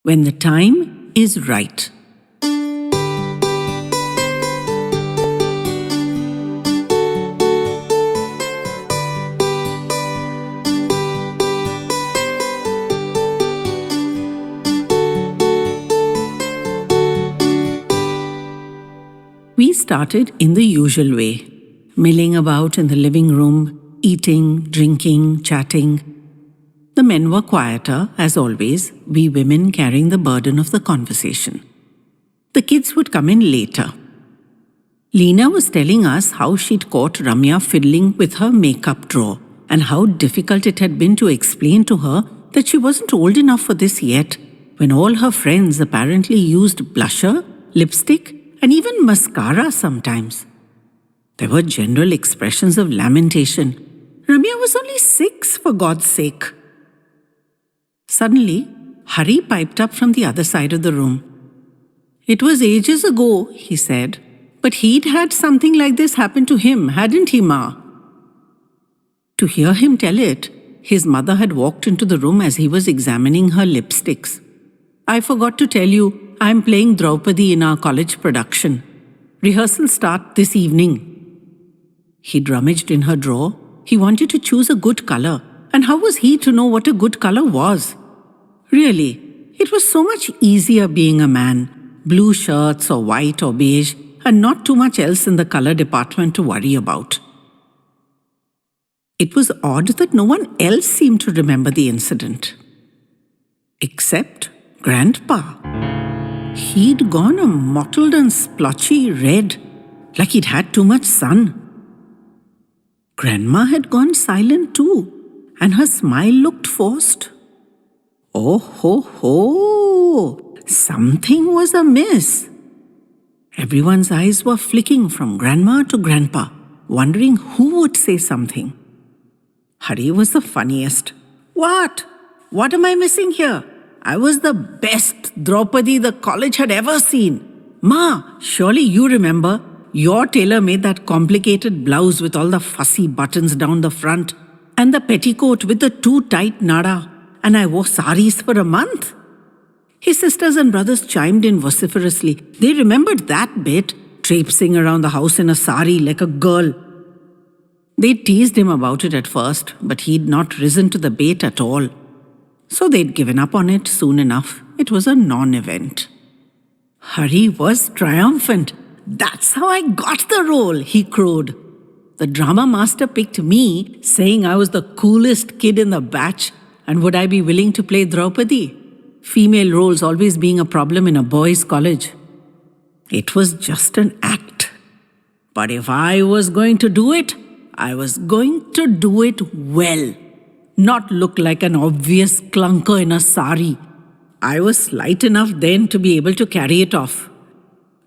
when the time is right. We started in the usual way, milling about in the living room, eating, drinking, chatting. The men were quieter, as always, we women carrying the burden of the conversation. The kids would come in later. Leena was telling us how she'd caught Ramya fiddling with her makeup drawer and how difficult it had been to explain to her that she wasn't old enough for this yet, when all her friends apparently used blusher, lipstick, and even mascara sometimes. There were general expressions of lamentation. Ramya was only 6, for God's sake. Suddenly, Hari piped up from the other side of the room. It was ages ago, he said, but he'd had something like this happen to him, hadn't he, Ma? To hear him tell it, his mother had walked into the room as he was examining her lipsticks. I forgot to tell you, I'm playing Draupadi in our college production. Rehearsals start this evening. He rummaged in her drawer. He wanted to choose a good color, and how was he to know what a good color was? Really, it was so much easier being a man, blue shirts or white or beige, and not too much else in the color department to worry about. It was odd that no one else seemed to remember the incident. Except Grandpa. He'd gone a mottled and splotchy red, like he'd had too much sun. Grandma had gone silent too, and her smile looked forced. Oh ho ho! Something was amiss. Everyone's eyes were flicking from Grandma to Grandpa, wondering who would say something. Hari was the funniest. What? What am I missing here? I was the best Draupadi the college had ever seen. Ma, surely you remember. Your tailor made that complicated blouse with all the fussy buttons down the front and the petticoat with the too tight nada, and I wore saris for a month. His sisters and brothers chimed in vociferously. They remembered that bit, traipsing around the house in a sari like a girl. They teased him about it at first, but he'd not risen to the bait at all. So they'd given up on it soon enough. It was a non-event. Hari was triumphant. That's how I got the role, he crowed. The drama master picked me, saying I was the coolest kid in the batch, and would I be willing to play Draupadi? Female roles always being a problem in a boys' college. It was just an act. But if I was going to do it, I was going to do it well. Not look like an obvious clunker in a sari. I was slight enough then to be able to carry it off.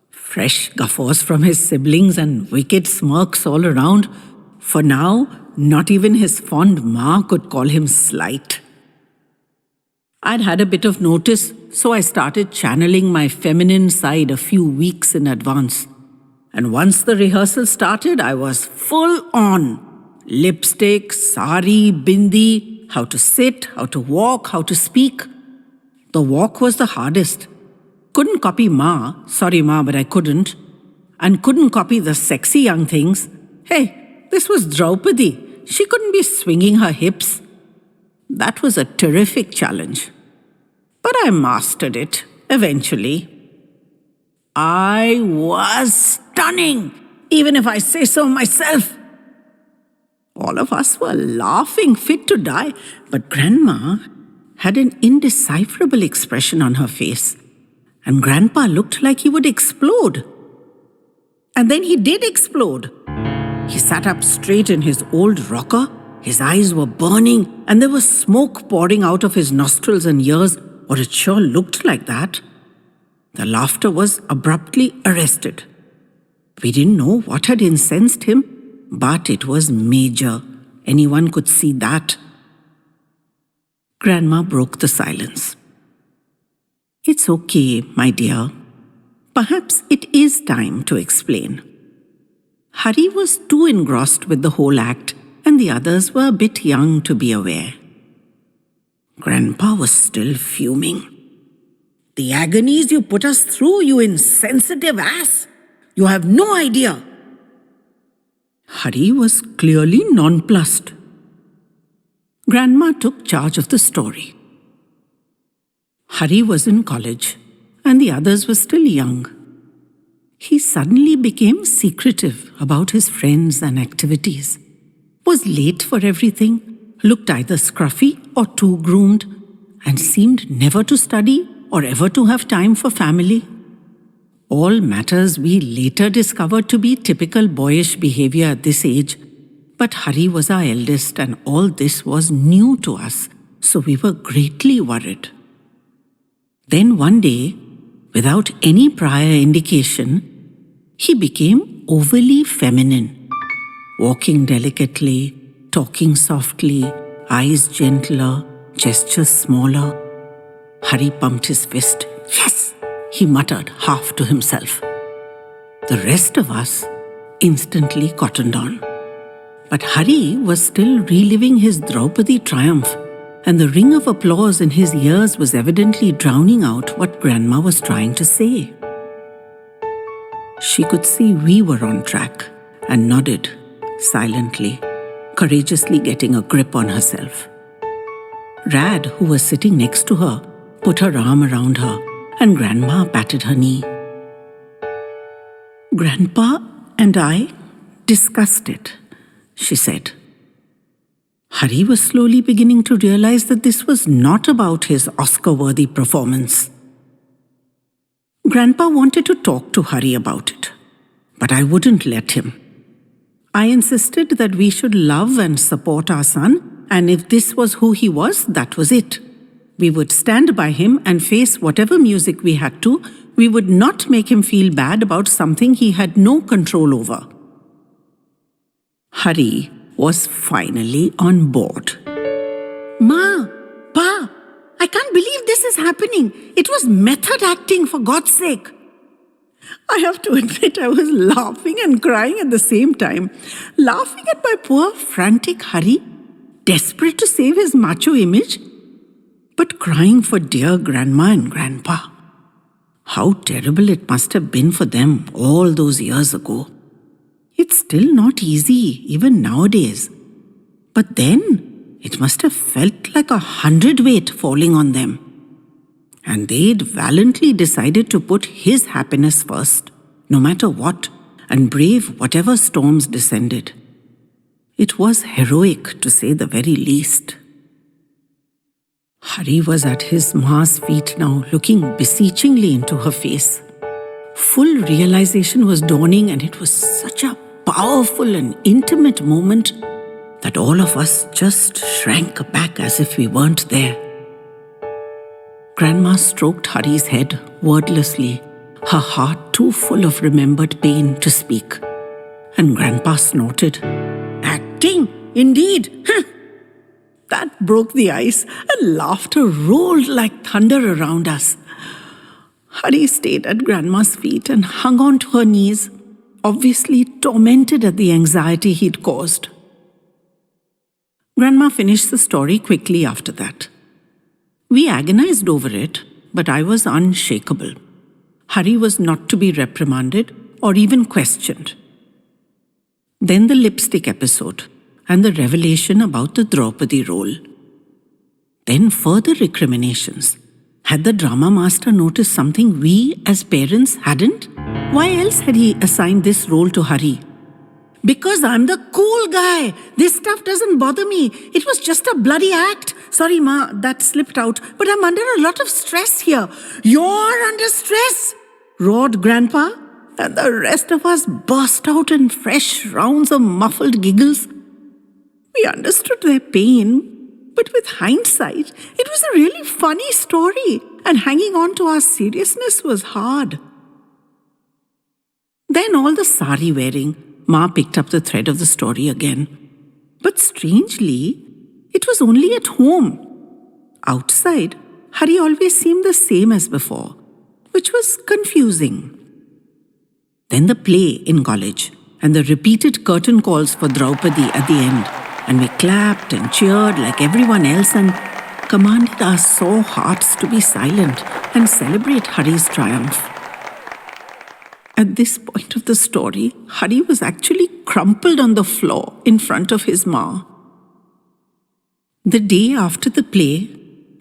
Fresh guffaws from his siblings and wicked smirks all around. For now, not even his fond ma could call him slight. I'd had a bit of notice, so I started channeling my feminine side a few weeks in advance. And once the rehearsal started, I was full on. Lipstick, sari, bindi, how to sit, how to walk, how to speak. The walk was the hardest. Couldn't copy Ma, sorry Ma, but I couldn't. And couldn't copy the sexy young things. Hey, this was Draupadi. She couldn't be swinging her hips. That was a terrific challenge. But I mastered it, eventually. I was stunning, even if I say so myself. All of us were laughing fit to die, but Grandma had an indecipherable expression on her face, and Grandpa looked like he would explode. And then he did explode. He sat up straight in his old rocker, his eyes were burning, and there was smoke pouring out of his nostrils and ears, or it sure looked like that. The laughter was abruptly arrested. We didn't know what had incensed him, but it was major. Anyone could see that. Grandma broke the silence. It's okay, my dear. Perhaps it is time to explain. Hari was too engrossed with the whole act, and the others were a bit young to be aware. Grandpa was still fuming. The agonies you put us through, you insensitive ass! You have no idea!" Hari was clearly nonplussed. Grandma took charge of the story. Hari was in college, and the others were still young. He suddenly became secretive about his friends and activities, was late for everything, looked either scruffy or too groomed, and seemed never to study or ever to have time for family. All matters we later discovered to be typical boyish behavior at this age, but Hari was our eldest and all this was new to us, so we were greatly worried. Then one day, without any prior indication, he became overly feminine, walking delicately, talking softly, eyes gentler, gestures smaller. Hari pumped his fist. "Yes!" he muttered half to himself. The rest of us instantly cottoned on. But Hari was still reliving his Draupadi triumph, and the ring of applause in his ears was evidently drowning out what Grandma was trying to say. She could see we were on track and nodded silently, courageously getting a grip on herself. Rad, who was sitting next to her, put her arm around her, and Grandma patted her knee. "Grandpa and I discussed it," she said. Hari was slowly beginning to realize that this was not about his Oscar-worthy performance. Grandpa wanted to talk to Hari about it, but I wouldn't let him. I insisted that we should love and support our son, and if this was who he was, that was it. We would stand by him and face whatever music we had to. We would not make him feel bad about something he had no control over. Hari was finally on board. "Ma, Pa, I can't believe this is happening. It was method acting, for God's sake." I have to admit I was laughing and crying at the same time. Laughing at my poor frantic Hari, desperate to save his macho image, but crying for dear Grandma and Grandpa. How terrible it must have been for them all those years ago. It's still not easy, even nowadays. But then, it must have felt like 100-weight falling on them. And they'd valiantly decided to put his happiness first, no matter what, and brave whatever storms descended. It was heroic, to say the very least. Hari was at his ma's feet now, looking beseechingly into her face. Full realization was dawning, and it was such a powerful and intimate moment that all of us just shrank back as if we weren't there. Grandma stroked Hari's head wordlessly, her heart too full of remembered pain to speak. And Grandpa snorted. "Acting, indeed! That broke the ice, and laughter rolled like thunder around us. Hari stayed at Grandma's feet and hung on to her knees, obviously tormented at the anxiety he'd caused. Grandma finished the story quickly after that. We agonized over it, but I was unshakable. Hari was not to be reprimanded or even questioned. Then the lipstick episode and the revelation about the Draupadi role. Then further recriminations. Had the drama master noticed something we as parents hadn't? Why else had he assigned this role to Hari? Because I'm the cool guy. This stuff doesn't bother me. It was just a bloody act. Sorry, Ma, that slipped out. But I'm under a lot of stress here. You're under stress, roared Grandpa. And the rest of us burst out in fresh rounds of muffled giggles. We understood their pain, but with hindsight, it was a really funny story, and hanging on to our seriousness was hard. Then all the sari wearing, Ma picked up the thread of the story again. But strangely, it was only at home. Outside, Hari always seemed the same as before, which was confusing. Then the play in college, and the repeated curtain calls for Draupadi at the end, and we clapped and cheered like everyone else, and commanded our sore hearts to be silent and celebrate Hari's triumph. At this point of the story, Hari was actually crumpled on the floor in front of his ma. The day after the play,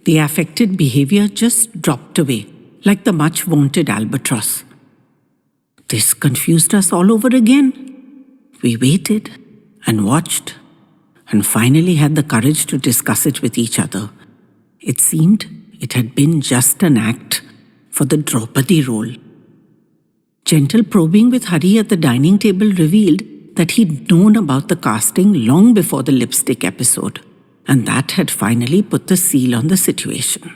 the affected behavior just dropped away, like the much-vaunted albatross. This confused us all over again. We waited and watched and finally had the courage to discuss it with each other. It seemed it had been just an act for the Draupadi role. Gentle probing with Hari at the dining table revealed that he'd known about the casting long before the lipstick episode, and that had finally put the seal on the situation.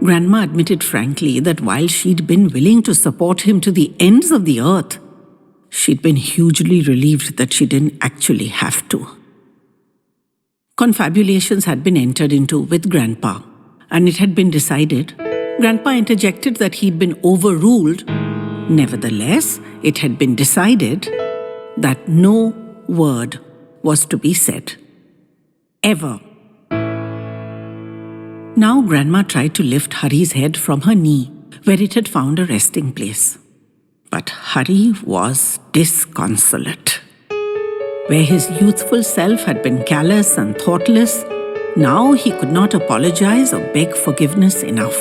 Grandma admitted frankly that while she'd been willing to support him to the ends of the earth, she'd been hugely relieved that she didn't actually have to. Confabulations had been entered into with Grandpa, and it had been decided. Grandpa interjected that he'd been overruled. Nevertheless, it had been decided that no word was to be said. Ever. Now Grandma tried to lift Hari's head from her knee, where it had found a resting place. But Hari was disconsolate. Where his youthful self had been callous and thoughtless, now he could not apologize or beg forgiveness enough.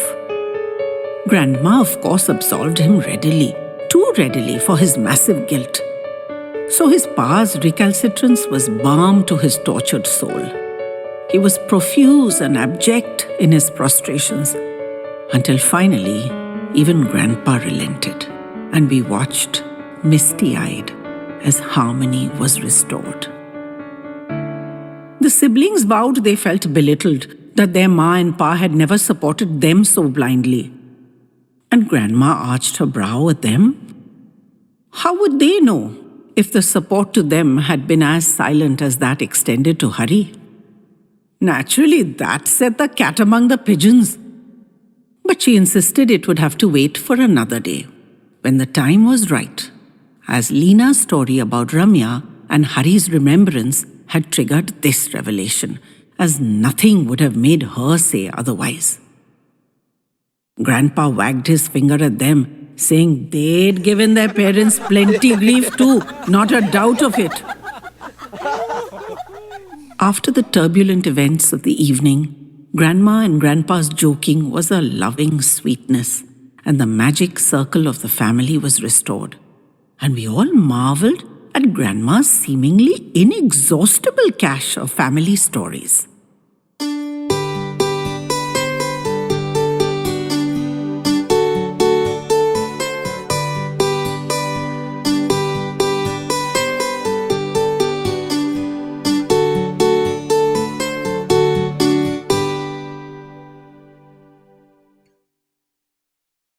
Grandma, of course, absolved him readily, too readily for his massive guilt. So his pa's recalcitrance was balm to his tortured soul. He was profuse and abject in his prostrations, until finally, even Grandpa relented, and we watched, misty-eyed, as harmony was restored. The siblings vowed they felt belittled, that their ma and pa had never supported them so blindly. And Grandma arched her brow at them. How would they know if the support to them had been as silent as that extended to Hari? Naturally, that set the cat among the pigeons. But she insisted it would have to wait for another day, when the time was right, as Leena's story about Ramya and Hari's remembrance had triggered this revelation, as nothing would have made her say otherwise. Grandpa wagged his finger at them, saying they'd given their parents plenty grief too, not a doubt of it. After the turbulent events of the evening, Grandma and Grandpa's joking was a loving sweetness, and the magic circle of the family was restored. And we all marveled at Grandma's seemingly inexhaustible cache of family stories.